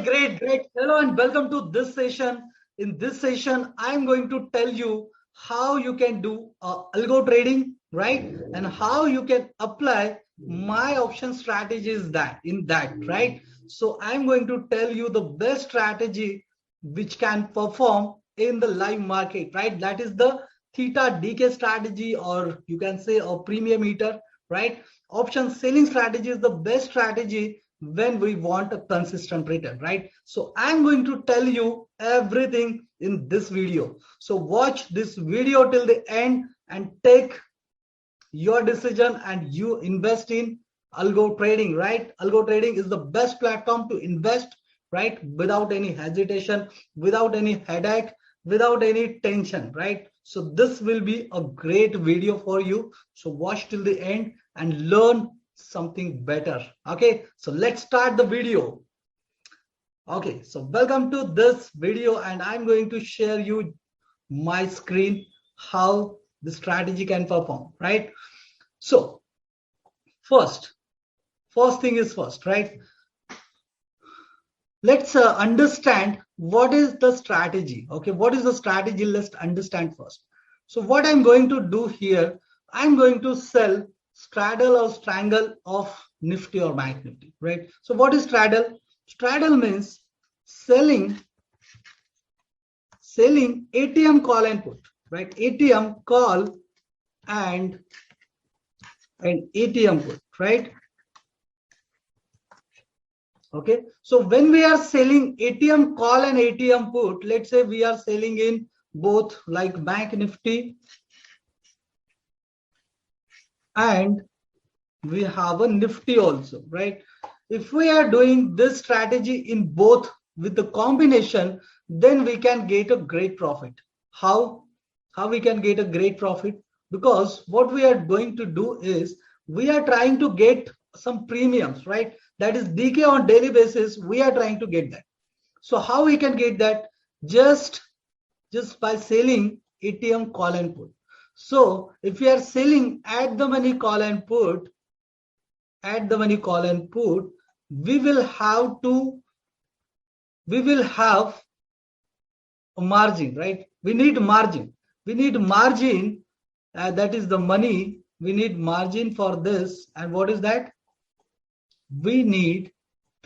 Great. Hello and welcome to this session. In this session, I'm going to tell you how you can do algo trading, right? And how you can apply my option strategies right? So I'm going to tell you the best strategy which can perform in the live market, right? That is the theta decay strategy, or you can say a premium meter, right? Option selling strategy is the best strategy when we want a consistent return, right? So I'm going to tell you everything in this video. So watch this video till the end and take your decision and you invest in algo trading, right? Algo trading is the best platform to invest, right? Without any hesitation, without any headache, without any tension, right? So this will be a great video for you. So watch till the end and learn something better. Okay, so let's start the video. Okay, so welcome to this video and I'm going to share you my screen, how the strategy can perform, right? So first thing is first, right? Let's understand what is the strategy. Okay, what is the strategy? Let's understand first. So what I'm going to do here, I'm going to sell straddle or strangle of Nifty or Bank Nifty, right? So what is straddle? Straddle means selling ATM call and put, right? ATM call and ATM put, right? Okay, so when we are selling ATM call and ATM put, let's say we are selling in both like Bank Nifty and we have a Nifty also, right? If we are doing this strategy in both with the combination, then we can get a great profit. How we can get a great profit? Because what we are going to do is we are trying to get some premiums, right? That is decay on daily basis. We are trying to get that. So how we can get that? Just by selling ATM call and put. So if we are selling at the money call and put, we will have a margin, right? We need margin. That is the money. We need margin for this. And what is that? We need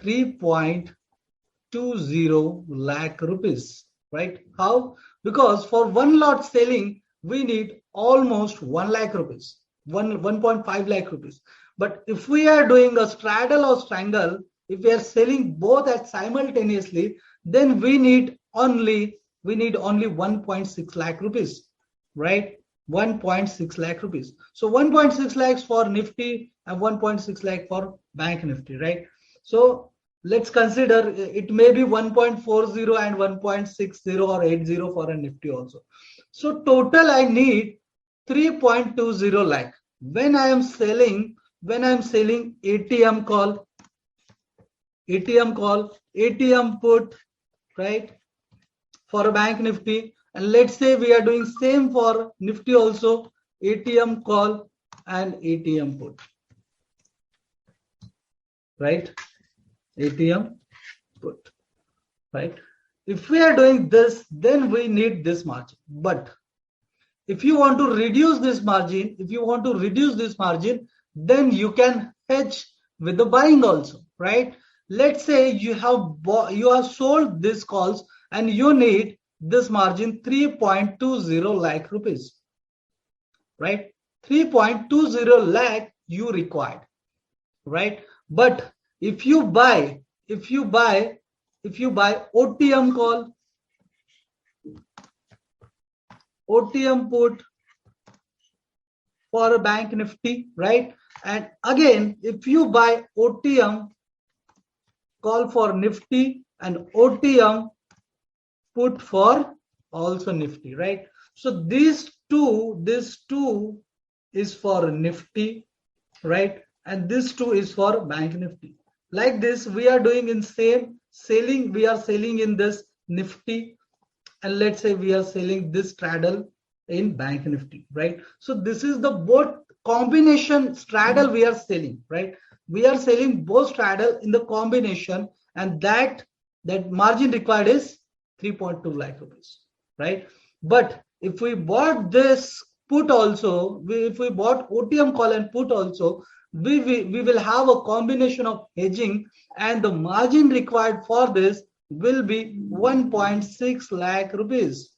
3.20 lakh rupees, right? How? Because for one lot selling, we need almost 1 lakh rupees, 1.5 lakh rupees. But if we are doing a straddle or strangle, if we are selling both at simultaneously, then we need only 1.6 lakh rupees, right? 1.6 lakh rupees. So 1.6 lakhs for Nifty and 1.6 lakh for Bank Nifty, right? So let's consider it may be 1.40 and 1.60 or 80 for a Nifty also. So total I need 3.20 lakh. When I am selling ATM call, ATM put, right, for a Bank Nifty, and let's say we are doing same for Nifty also, ATM call and ATM put, right? ATM put, right? If we are doing this, then we need this margin. But if you want to reduce this margin, then you can hedge with the buying also, right? Let's say you have sold these calls and you need this margin 3.20 lakh rupees, right? 3.20 lakh you required, right? But if you buy OTM call, OTM put for a Bank Nifty, right? And again, if you buy OTM call for Nifty and OTM put for also Nifty, right? So this two is for Nifty, right? And this two is for Bank Nifty. Like this, we are doing in same selling. We are selling in this Nifty, and let's say we are selling this straddle in Bank Nifty, right? So this is the both combination straddle we are selling, right? We are selling both straddle in the combination, and that that margin required is 3.2 lakh rupees, right? But if we bought this put also, if we bought OTM call and put also, we will have a combination of hedging, and the margin required for this will be 1.6 lakh rupees.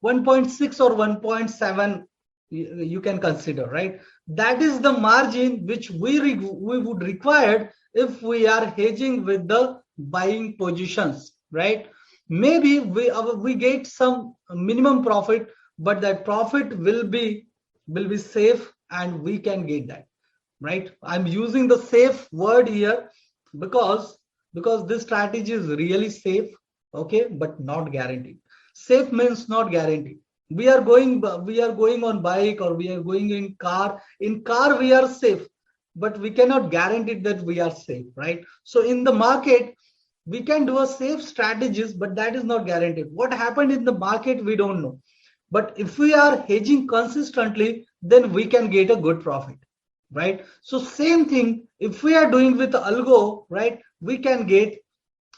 1.6 or 1.7 you can consider, right? That is the margin which we would require if we are hedging with the buying positions, right? Maybe we get some minimum profit, but that profit will be safe and we can get that, right? I'm using the safe word here because this strategy is really safe, okay, but not guaranteed. Safe means not guaranteed. We are going on bike, or we are going in car. In car we are safe, but we cannot guarantee that we are safe, right? So in the market we can do a safe strategies, but that is not guaranteed. What happened in the market we don't know. But if we are hedging consistently, then we can get a good profit, right? So same thing, if we are doing with algo, right, we can get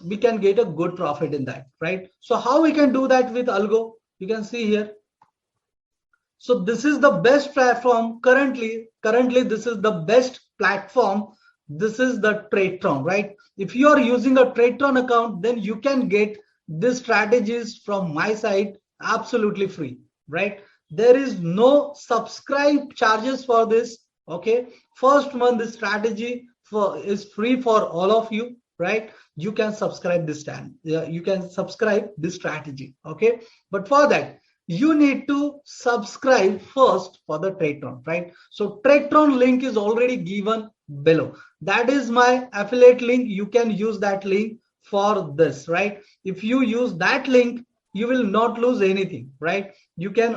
a good profit in that, right? So how we can do that with algo? You can see here. So this is the best platform currently. This is the best platform. This is the TradeTron, right? If you are using a TradeTron account, then you can get these strategies from my side absolutely free, right? There is no subscribe charges for this. Okay, first month this strategy is free for all of you, right? You can subscribe this time. You can subscribe this strategy. Okay, but for that you need to subscribe first for the TradeTron, right? So TradeTron link is already given below. That is my affiliate link. You can use that link for this, right? If you use that link, you will not lose anything, right? You can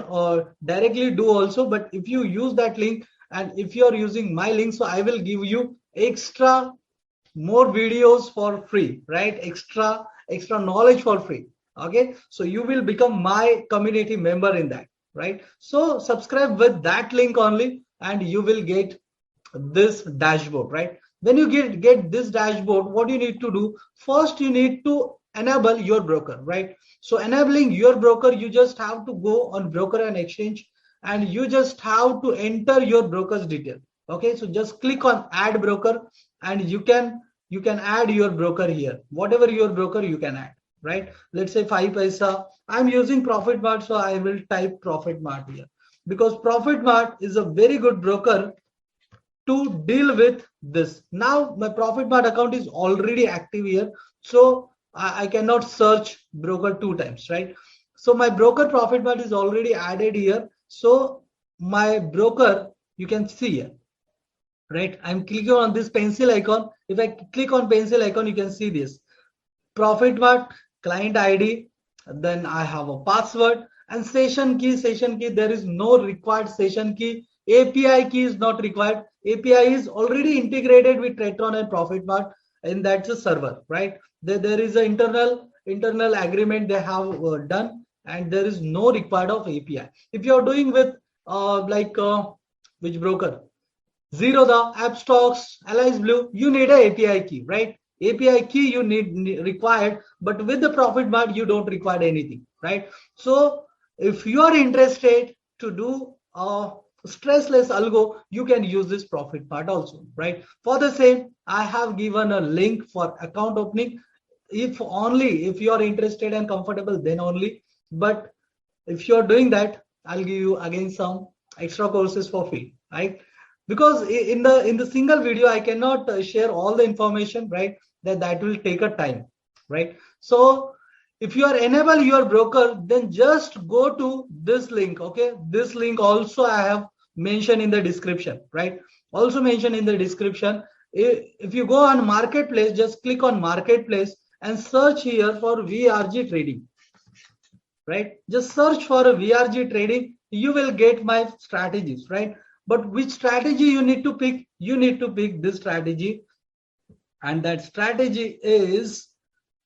directly do also, but if you use that link, and if you are using my link, so I will give you extra more videos for free, right? Extra knowledge for free. Okay, so you will become my community member in that, right? So subscribe with that link only, and you will get this dashboard, right? When you get this dashboard, what you need to do first, you need to enable your broker, right? So enabling your broker, you just have to go on broker and exchange, and you just have to enter your broker's detail. Okay, so just click on add broker, and you can add your broker here. Whatever your broker you can add, right? Let's say 5paisa. I'm using Profit Mart, so I will type Profit Mart here, because Profit Mart is a very good broker to deal with this. Now my Profit Mart account is already active here, so I cannot search broker 2 times, right? So my broker Profit Mart is already added here. So my broker, you can see here, right? I'm clicking on this pencil icon. If I click on pencil icon, you can see this Profit Mart client ID, then I have a password and session key. There is no required session key. API key is not required. API is already integrated with TradeTron and Profit Mart, and that's a server, right? There is an internal agreement they have done, and there is no required of API. If you are doing with which broker, Zerodha, AppStocks, Allies Blue, you need an API key, right? API key you need required, but with the Profit Mart you don't require anything, right? So if you are interested to do a stressless algo, you can use this Profit Mart also, right? For the same, I have given a link for account opening. If you are interested and comfortable, then only. But if you are doing that, I'll give you again some extra courses for free, right? Because in the single video I cannot share all the information, right? That will take a time, right? So if you are enable your broker, then just go to this link. Okay, this link also I have mentioned in the description, right? Also mentioned in the description. If you go on marketplace, just click on marketplace and search here for VRG trading, right? Just search for a VRG trading. You will get my strategies, right? But which strategy you need to pick? You need to pick this strategy, and that strategy is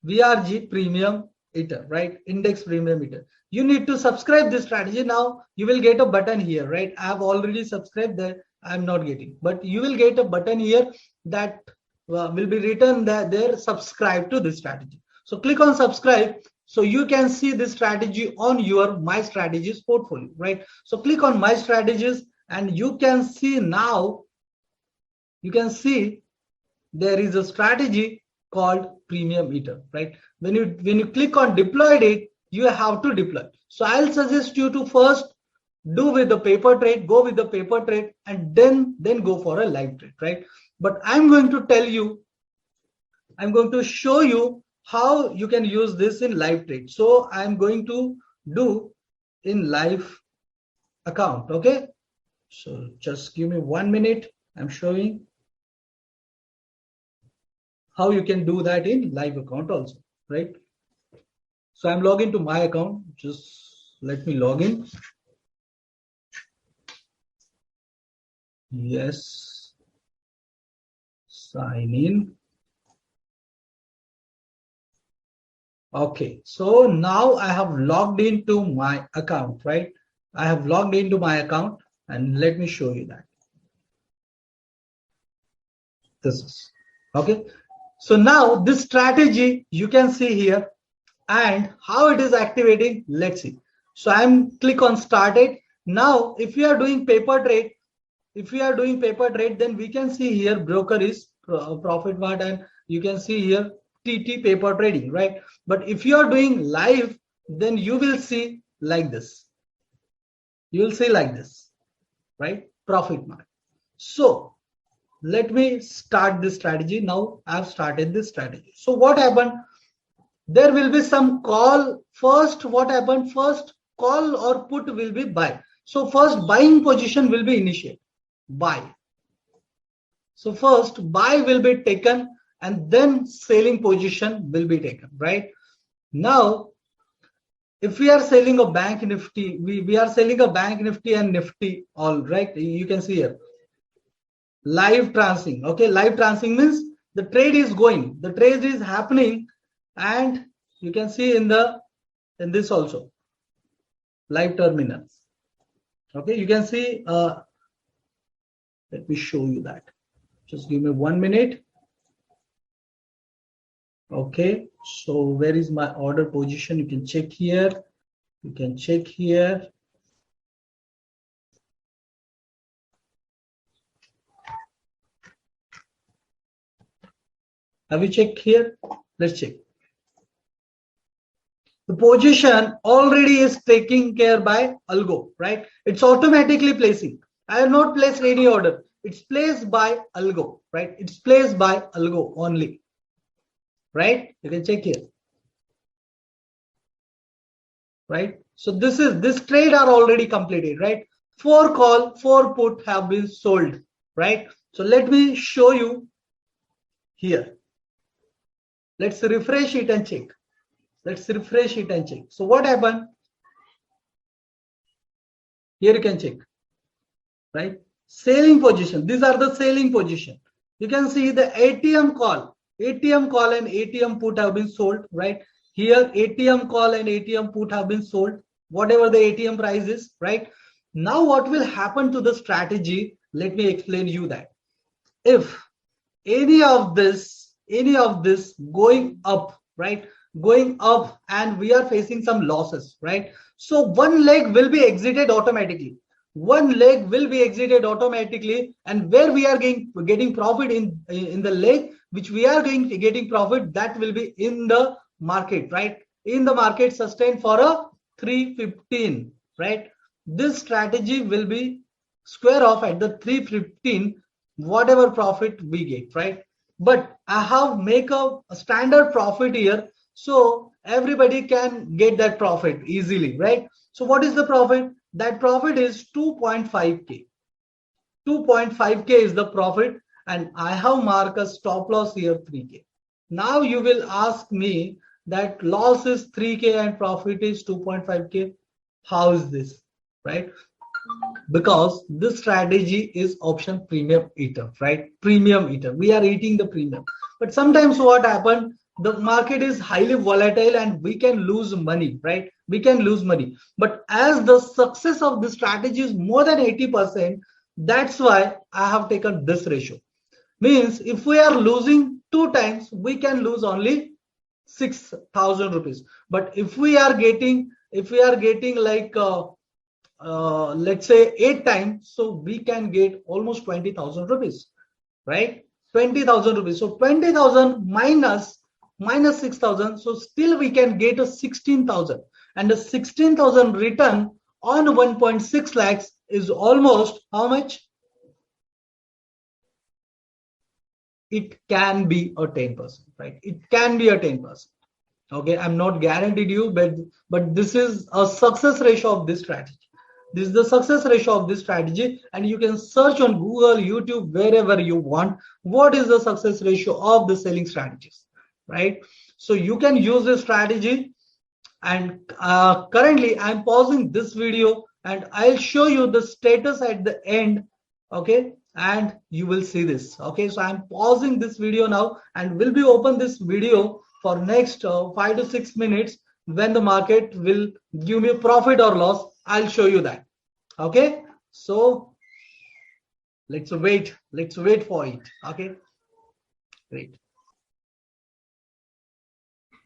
VRG Premium Ether, right? Index Premium Ether. You need to subscribe this strategy. Now you will get a button here, right? I have already subscribed there. I'm not getting, but you will get a button here that will be written that there subscribe to this strategy. So click on subscribe so you can see this strategy on your My Strategies portfolio, right? So click on My Strategies and you can see now, you can see there is a strategy called Premium Eater, right? When you click on deployed it, you have to deploy. So I'll suggest you to first do with the paper trade, go with the paper trade, and then go for a live trade, right? But I'm going to tell you, I'm going to show you how you can use this in live trade. So I'm going to do in live account. Okay, so just give me 1 minute. I'm showing how you can do that in live account also, right? So I'm logging to my account. Just let me log in. Yes, sign in. Okay, so now I have logged into my account, right? I have logged into my account and let me show you that. This is okay. So now this strategy you can see here and how it is activating. Let's see. So I'm click on started. Now, if you are doing paper trade, then we can see here broker is Profit Mart, and you can see here TT paper trading, right? But if you are doing live, then you will see like this. You will see like this, right? Profit Mart. So let me start this strategy. Now I've started this strategy. So what happened? There will be some call. First, what happened? First call or put will be buy. So first buying position will be initiated. Buy. So first buy will be taken and then selling position will be taken, right? Now, if we are selling a bank nifty, we are selling a bank nifty and nifty, all right? You can see here live transing. Okay, live transing means the trade is going, the trade is happening, and you can see in this also live terminals. Okay, you can see. Let me show you that. Just give me 1 minute. Okay, so where is my order position? You can check here. You can check here. Have you checked here? Let's check. The position already is taken care by Algo, right? It's automatically placing. I have not placed any order. It's placed by Algo, right? It's placed by Algo only, right? You can check here, right? So this trade are already completed, right? 4 call, 4 put have been sold, right? So let me show you here. Let's refresh it and check. Let's refresh it and check. So what happened? Here you can check, right? Selling position. These are the selling position. You can see the ATM call and ATM put have been sold, right? Here ATM call and ATM put have been sold, whatever the ATM price is, right? Now what will happen to the strategy? Let me explain you that. If any of this going up, right? Going up and we are facing some losses, right? So one leg will be exited automatically. One leg will be exited automatically, and where we are getting profit in the leg which we are getting profit, that will be in the market, right? In the market sustained for a 315, right? This strategy will be square off at the 315 whatever profit we get, right? But I have make a standard profit here, so everybody can get that profit easily, right? So what is the profit? That profit is 2.5k. 2.5k is the profit, and I have marked a stop loss here 3k. Now you will ask me that loss is 3k and profit is 2.5k. How is this, right? Because this strategy is option premium eater, right? Premium eater. We are eating the premium. But sometimes what happened? The market is highly volatile and we can lose money, right? We can lose money. But as the success of this strategy is more than 80%, that's why I have taken this ratio. Means if we are losing 2 times, we can lose only 6,000 rupees. But if we are getting like let's say 8 times, so we can get almost 20,000 rupees, right? 20,000 rupees. So 20,000 minus 6,000, so still we can get a 16,000, and the 16,000 return on 1.6 lakhs is almost how much? It can be a 10%, right? It can be a 10%. Okay, I'm not guaranteed you, but this is a success ratio of this strategy. This is the success ratio of this strategy, and you can search on Google, YouTube, wherever you want. What is the success ratio of the selling strategies, right? So you can use this strategy. And currently, I'm pausing this video, and I'll show you the status at the end. Okay, and you will see this. Okay, so I'm pausing this video now, and will be open this video for next 5 to 6 minutes. When the market will give me profit or loss, I'll show you that. Okay, so let's wait for it. Okay, great.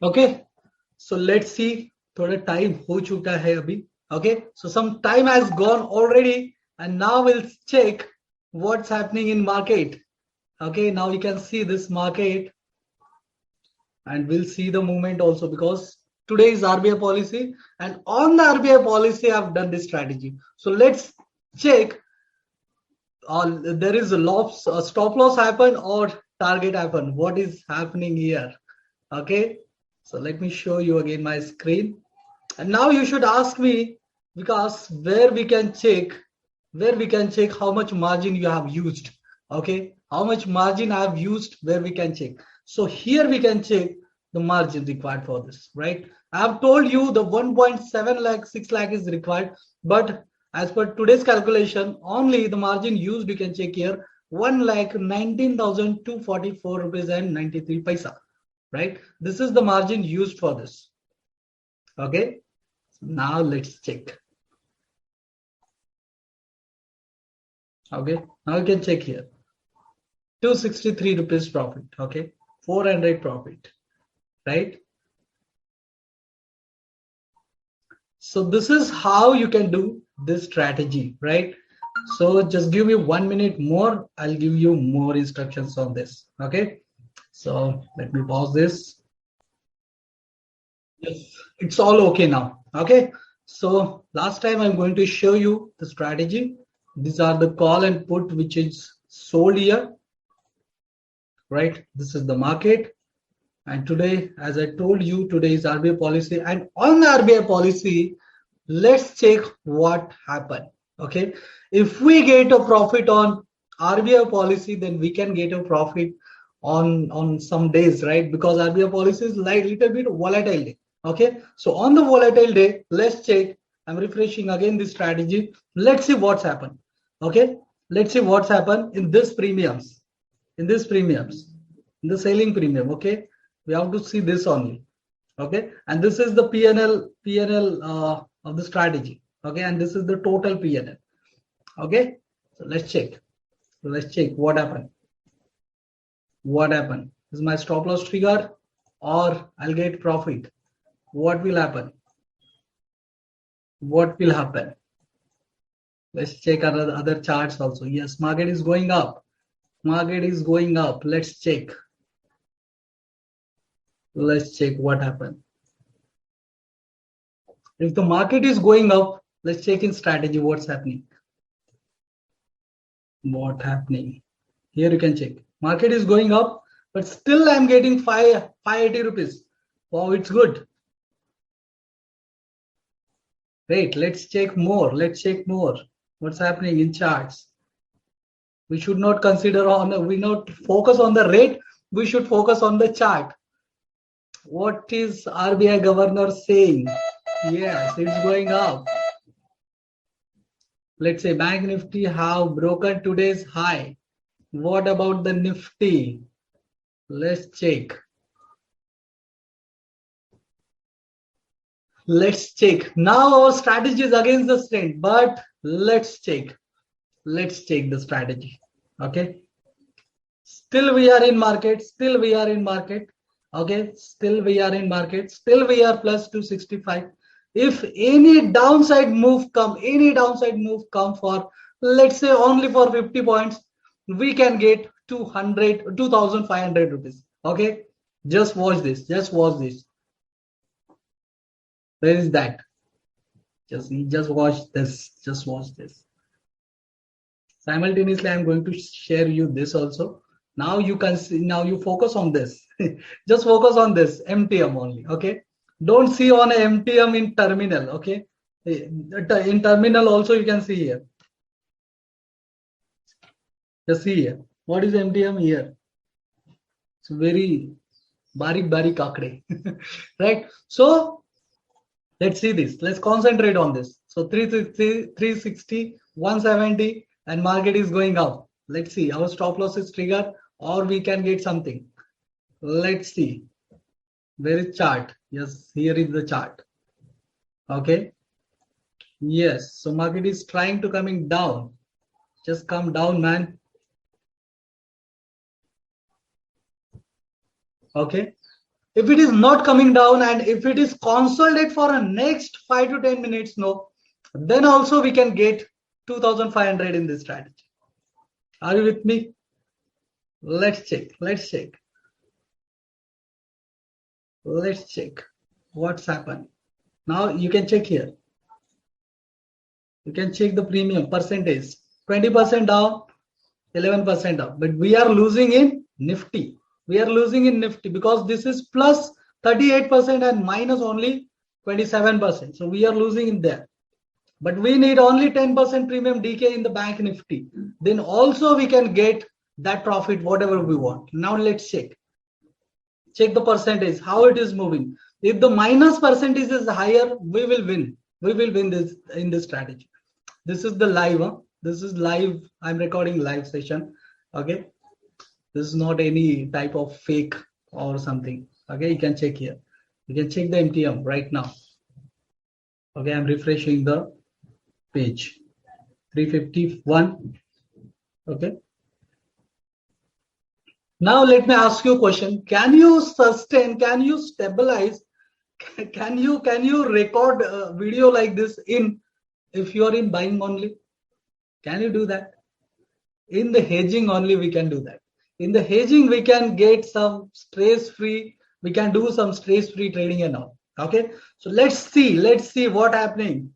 Okay, so let's see. थोड़ा time हो चुका है अभी. Okay, so some time has gone already, and now we'll check what's happening in market. Okay, now we can see this market, and we'll see the movement also, because today is RBI policy, and on the RBI policy I've done this strategy. So let's check there is a stop loss happen or target happen. What is happening here? Okay, so let me show you again my screen, and now you should ask me, because where we can check how much margin you have used. Okay, how much margin I have used, where we can check. So here we can check the margin required for this, right? I have told you the 1.7 lakh 6 lakh is required, but as per today's calculation, only the margin used you can check here, 1,19,244 rupees and 93 paisa, right? This is the margin used for this. Okay, now let's check. Okay, now you can check here, 263 rupees profit. Okay, 400 profit, right? So this is how you can do this strategy, right? So just give me 1 minute more, I'll give you more instructions on this. Okay, so let me pause this. Yes, it's all okay now. Okay, so last time I'm going to show you the strategy. These are the call and put which is sold here, right? This is the market, and today, as I told you, today is RBI policy, and on the RBI policy, let's check what happened. Okay, if we get a profit on RBI policy, then we can get a profit on some days, right? Because RBI policy is like little bit volatile day. Okay, so on the volatile day, let's check. I'm refreshing again this strategy. Let's see what's happened. Okay, let's see what's happened in this premiums, in the selling premium. Okay, we have to see this only. Okay, and this is the PNL of the strategy. Okay, and this is the total PNL. Okay, so let's check. What happened. Is my stop loss trigger, or I'll get profit? What will happen? Let's check other charts also. Yes, market is going up. Let's check what happened. If the market is going up, let's check in strategy what's happening. Here you can check. Market is going up, but still I'm getting 580 rupees. Wow, it's good. Great. Let's check more. What's happening in charts? We should not focus on the rate. We should focus on the chart. What is RBI governor saying? Yes, it's going up. Let's say Bank Nifty have broken today's high. What about the Nifty? Let's check. Now our strategy is against the trend, but let's check the strategy. Okay, Still we are in market. Still we are in market. Okay. Still we are in market. Still we are plus 265. If any downside move come, for, let's say only for 50 points, we can get 2,500 rupees. Okay. Just watch this. Just watch this. Where is that? Just watch this. Just watch this. Simultaneously, I'm going to share you this also. Now you can see, now you focus on this. Just focus on this MTM only. Okay. Don't see on a MTM in terminal. Okay. In terminal also you can see here. Just see here. What is MTM here? It's very barik akde. Right. So let's see this. Let's concentrate on this. So 360, 170, and market is going up. Let's see. Our stop loss is triggered, or we can get something. Let's see. Where is chart? Yes, here is the chart. Okay. Yes. So market is trying to coming down. Just come down, man. Okay. If it is not coming down, and if it is consolidate for a next 5 to 10 minutes, no, then also we can get 2,500 in this strategy. Are you with me? Let's check. Let's check. Let's check what's happened. Now you can check here. You can check the premium percentage. 20% down, 11% up. But we are losing in Nifty. We are losing in Nifty because this is plus 38% and minus only 27%. So we are losing in there. But we need only 10% premium decay in the bank Nifty. Then also we can get that profit, whatever we want. Now let's check. Check the percentage, how it is moving. If the minus percentage is higher, we will win. We will win this in this strategy. This is the live. This is live. I'm recording live session. Okay. This is not any type of fake or something. Okay. You can check here. You can check the MTM right now. Okay. I'm refreshing the page. 351. Okay. Now let me ask you a question. Can you sustain, can you stabilize, can you record a video like this if you are in buying only? Can you do that? In the hedging only we can do that. In the hedging we can get some stress-free, we can do some stress-free trading and all. Okay. So let's see what's happening.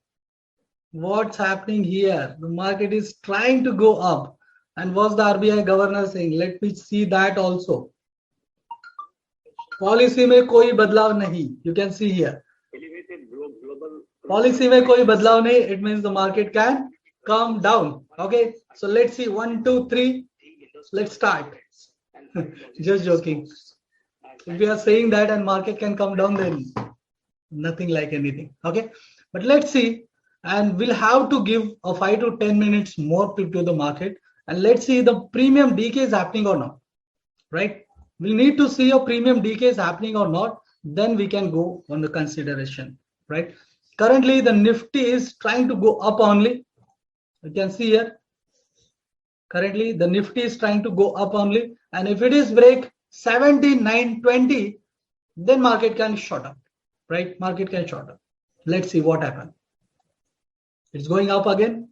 What's happening here? The market is trying to go up. And what's the RBI governor saying? Let me see that also. Policy में कोई बदलाव नहीं. You can see here. Policy में कोई बदलाव नहीं. It means the market can come down. Okay. So let's see. 1, 2, 3. Let's start. Just joking. If we are saying that and market can come down, then nothing like anything. Okay. But let's see. And we'll have to give a 5 to 10 minutes more to the market. And let's see the premium decay is happening or not, right? We need to see a premium decay is happening or not, then we can go on the consideration, right? Currently, the Nifty is trying to go up only. You can see here. Currently, the Nifty is trying to go up only. And if it is break 79.20, then market can short up, right? Market can short up. Let's see what happened. It's going up again.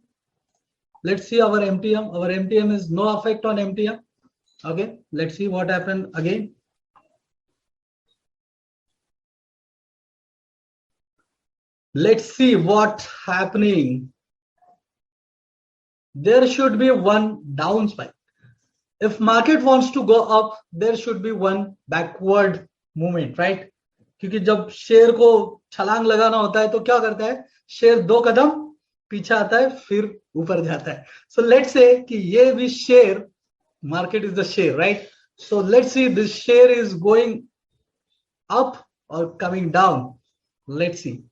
Let's see our MTM. Our MTM is no effect on MTM. Okay, let's see what happened again. Let's see what's happening. There should be one down spike. If market wants to go up, there should be one backward movement, right? क्योंकि जब share को छलांग लगाना होता है तो क्या करता है? शेयर 2 कदम पीछे आता है फिर ऊपर जाता है. So let's say कि ये भी share, market is the share, right? So let's see this share is going up or coming down. Let's see.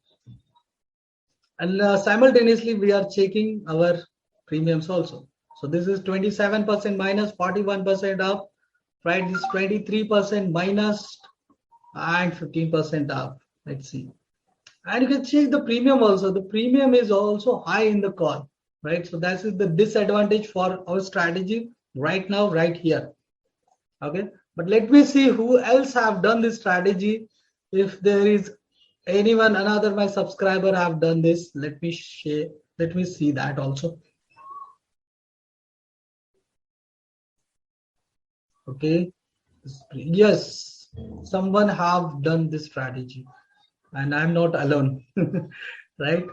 And simultaneously we are checking our premiums also. So this is 27% minus, 41% up, right? This 23% minus and 15% up. Let's see. And you can check the premium also. The premium is also high in the call, right? So that is the disadvantage for our strategy right now, right here. Okay, but let me see who else have done this strategy. If there is anyone, another my subscriber have done this, let me share, let me see that also. Okay, yes, someone have done this strategy and I'm not alone. Right,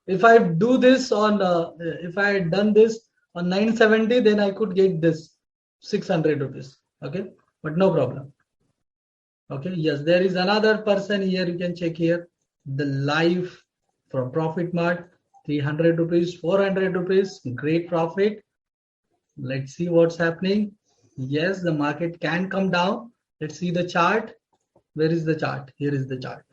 if I do this on if I had done this on 970, then I could get this 600 rupees. Okay, but no problem. Okay, yes, there is another person here. You can check here the live from Profit Mart, 300 rupees, 400 rupees, great profit. Let's see what's happening. Yes, the market can come down. Let's see the chart. Where is the chart? Here is the chart.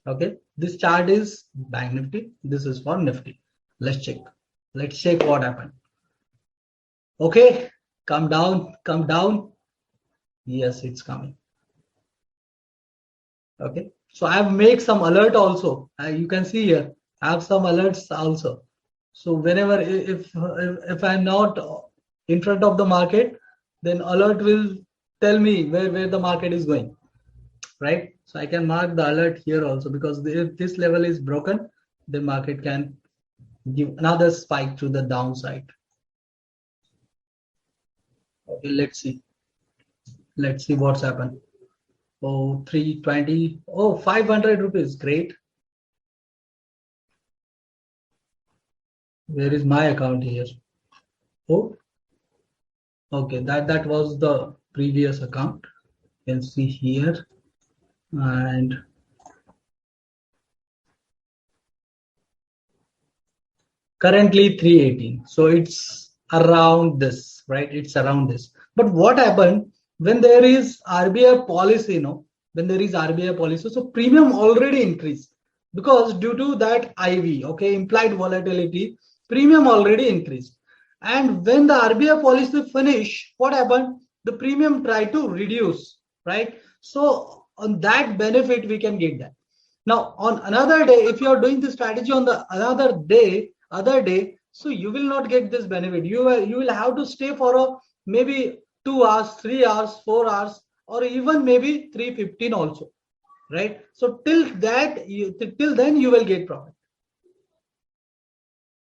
Okay, this chart is Bank Nifty. This is for Nifty. Let's check. Let's check what happened. Okay, come down, come down. Yes, it's coming. Okay, so I have made some alert also. You can see here I have some alerts also. So whenever if I'm not in front of the market, then alert will tell me where the market is going, right? So I can mark the alert here also, because if this level is broken, the market can give another spike to the downside. Okay, let's see what's happened. Oh, 320. Oh, 500 rupees. Great. Where is my account here? Oh, okay. That was the previous account. You can see here, and currently 318. So it's around this, right? It's around this. But what happened when there is RBI policy? When there is RBI policy, so premium already increased, because due to that IV, okay, implied volatility, premium already increased. And when the RBI policy finish, what happened? The premium try to reduce, right? So on that benefit, we can get that. Now on another day, if you are doing the strategy on the other day, so you will not get this benefit. You will have to stay for a maybe 2 hours, 3 hours, 4 hours, or even maybe 315 also, right? So till then you will get profit.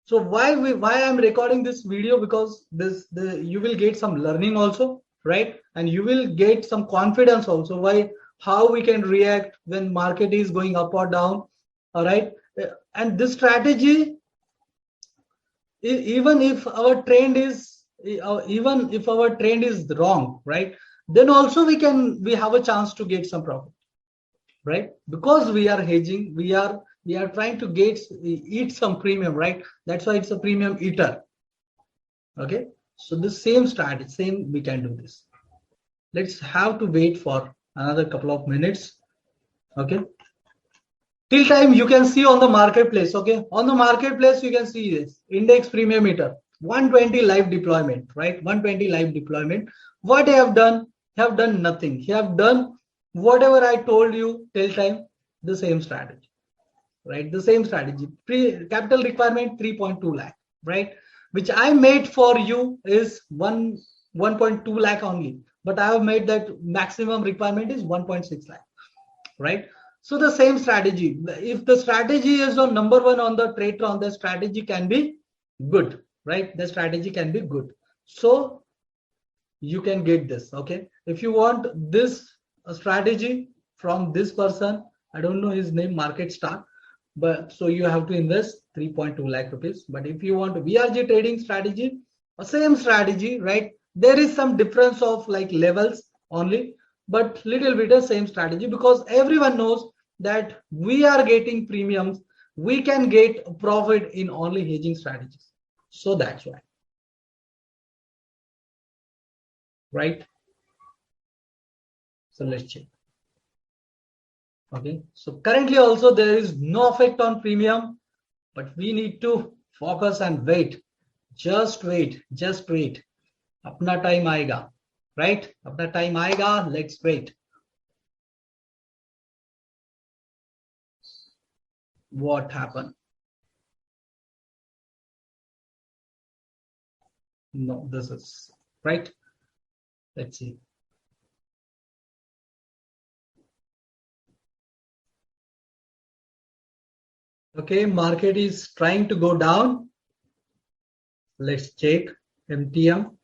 So why I'm recording this video? Because you will get some learning also, right? And you will get some confidence also, why how we can react when market is going up or down. All right, and this strategy, even if our trend is even if our trend is wrong, right, then also we have a chance to get some profit, right? Because we are hedging, we are trying to eat some premium, right? That's why it's a premium eater. Okay, so the same strategy, same we can do this. Let's have to wait for another couple of minutes. Okay, till time you can see on the marketplace. Okay, on the marketplace you can see this index premium meter 120 live deployment, right? 120 live deployment. What I have done, have done nothing. You have done whatever I told you till time, the same strategy, right? The same strategy. Capital requirement 3.2 lakh, right? Which I made for you is 1.2 lakh only, but I have made that maximum requirement is 1.6 lakh, right? So the same strategy. If the strategy is on number one on the TradeTron, the strategy can be good, right? The strategy can be good. So you can get this. Okay, if you want this strategy from this person, I don't know his name, Market Star, but so you have to invest 3.2 lakh rupees. But if you want VRG trading strategy, same strategy, right? There is some difference of like levels only, but little bit of same strategy, because everyone knows that we are getting premiums, we can get profit in only hedging strategies. So that's why, right? So let's check. Okay, so currently also there is no effect on premium, but we need to focus and wait. Just wait, just wait. Apna time aega, right? Apna time aega, let's wait. What happened? No, this is right. Let's see. Okay, market is trying to go down. Let's check MTM.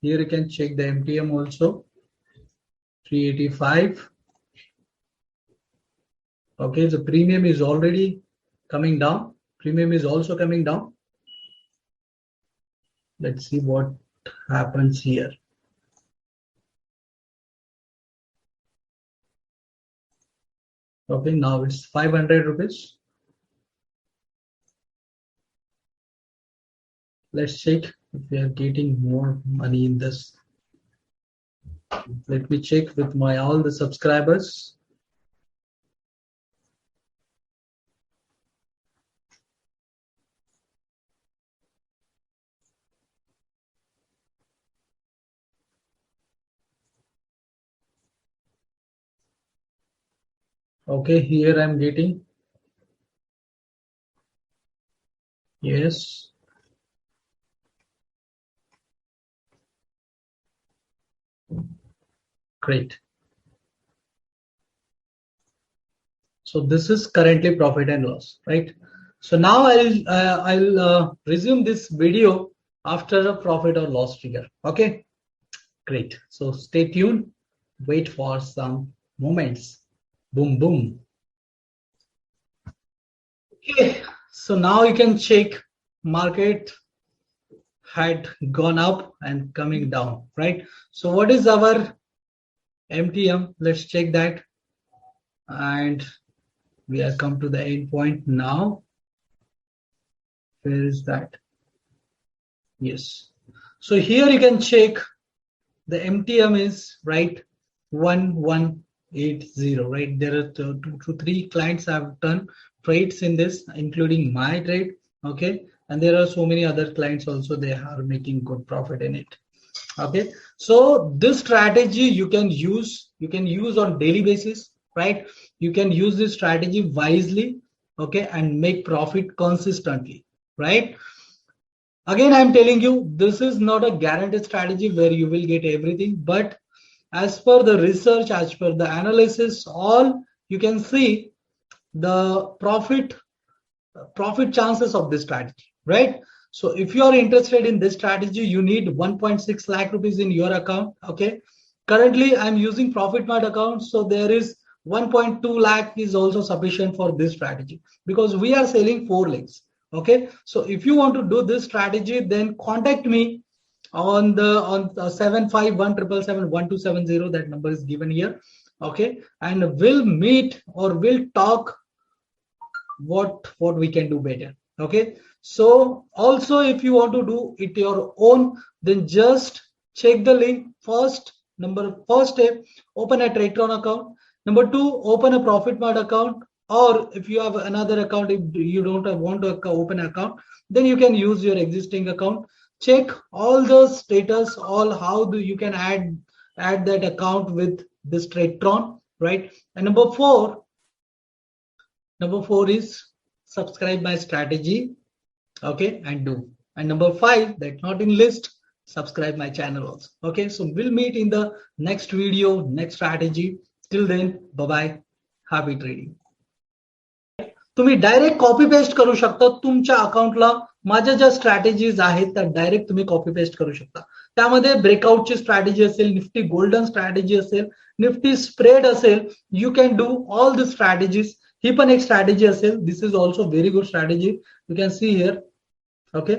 Here you can check the MTM also. 385. Okay, the premium is already coming down. Premium is also coming down. Let's see what happens here. Okay, now it's 500 rupees. Let's check if we are getting more money in this. Let me check with my all the subscribers. Okay, here I'm getting. Yes. Great. So this is currently profit and loss, right? So now I'll resume this video after a profit or loss figure. Okay, great. So stay tuned. Wait for some moments. Boom, boom. Okay, so now you can check market had gone up and coming down, right? So what is our MTM? Let's check that. And we have come to the end point now. Where is that? Yes. So here you can check the MTM is right 1180, right? There are two to three clients have done trades in this, including my trade. Okay, and there are so many other clients also, they are making good profit in it. Okay, so this strategy you can use on daily basis, right? You can use this strategy wisely, okay, and make profit consistently, right? Again, I'm telling you, this is not a guaranteed strategy where you will get everything, but as per the research, as per the analysis, all you can see the profit chances of this strategy, right? So if you are interested in this strategy, you need 1.6 lakh rupees in your account. Okay, currently I'm using ProfitMart account, so there is 1.2 lakh is also sufficient for this strategy because we are selling 4 links. Okay, so if you want to do this strategy, then contact me on the 751777170. That number is given here. Okay, and we'll meet or we'll talk what we can do better. Okay, so also if you want to do it your own, then just check the link. First step, open a TradeTron account. Number 2, open a ProfitMart account, or if you have another account, if you don't want to open an account, then you can use your existing account. Check all the status, all how you can add that account with this TradeTron, right? And number 4 is subscribe my strategy, okay, and do. And number 5, that not in list, subscribe my channel also. Okay, so we'll meet in the next video, next strategy. Till then, bye bye, happy trading. तुम्ही direct copy paste करू शकता तुमच्या अकाउंटला. माझ्या ज्या strategies आहेत त्या direct तुम्ही कॉपी पेस्ट करू शकता. त्यामध्ये ब्रेकआउटची स्ट्रॅटेजी असेल, निफ्टी गोल्डन स्ट्रॅटेजी असेल, निफ्टी स्प्रेड असेल, you can do all the strategies. ही पण एक स्ट्रॅटेजी असेल. This is also very good strategy. You can see here. Okay,